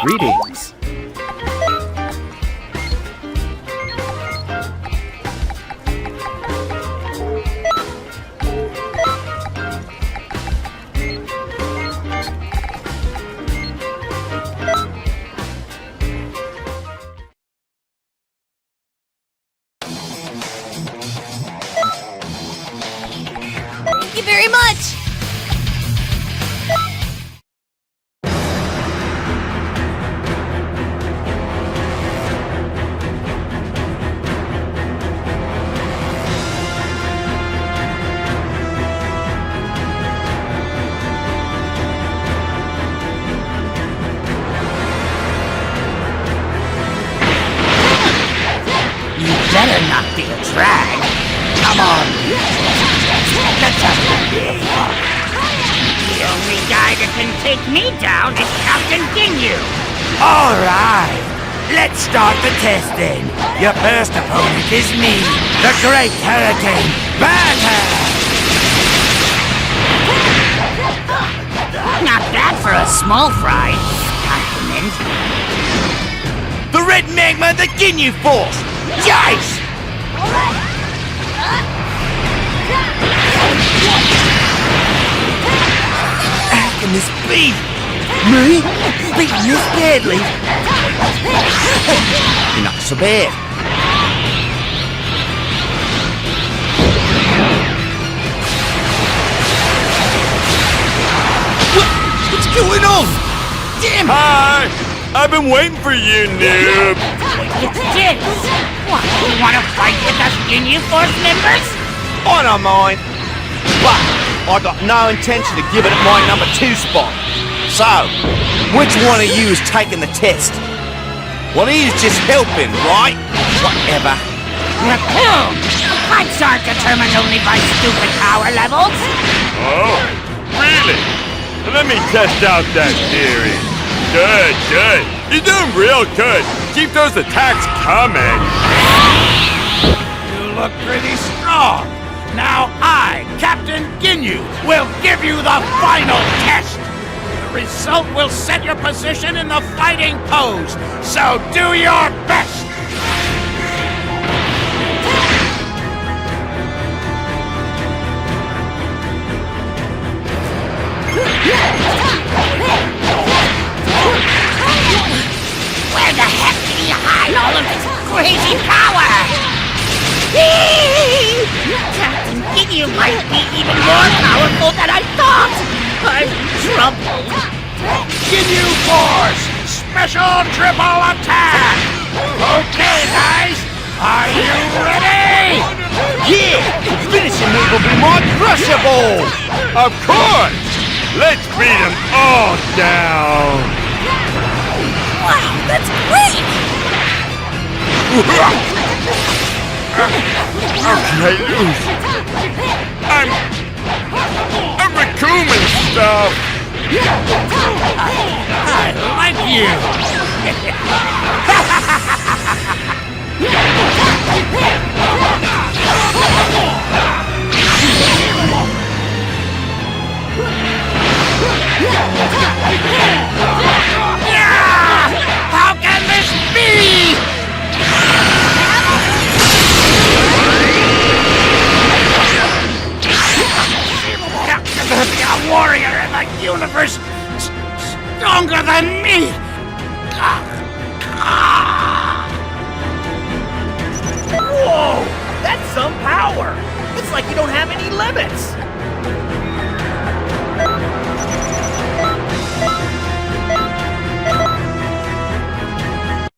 Greetings. Thank you very much! You better not be a drag. Come on. Let's have it. The only guy that can take me down is Captain Ginyu. All right. Let's start the testing. Your first opponent is me, the Great Hurricane Banner. Not bad for a small fry. Compliment. The Red Magma, the Ginyu Force. Yikes! How can this be? Me? Beating this badly? You're not so bad. What's going on? Damn! Hi! I've been waiting for you, noob! It's this! What, you wanna fight with us Ginyu Force members? I don't mind. But I got no intention of giving it my number 2 spot. So, which one of you is taking the test? Well, he's just helping, right? Whatever. Fights aren't determined only by stupid power levels. Oh, really? Let me test out that theory. Good, good. You're doing real good. Keep those attacks coming. You look pretty strong. Now I, Captain Ginyu, will give you the final test. The result will set your position in the fighting pose, so do your best. Where the heck did he hide all of this crazy power? Captain Ginyu might be even more powerful than I thought! I'm troubled. Ginyu Force, special triple attack. Okay, guys, are you ready? Yeah! Finishing move will be more crushable! Of course! Let's beat them all down! Wow, that's great! Okay, loose. I'm Raccoon and stuff. I like you. How can this be? A warrior in the universe stronger than me. Whoa! That's some power! It's like you don't have any limits!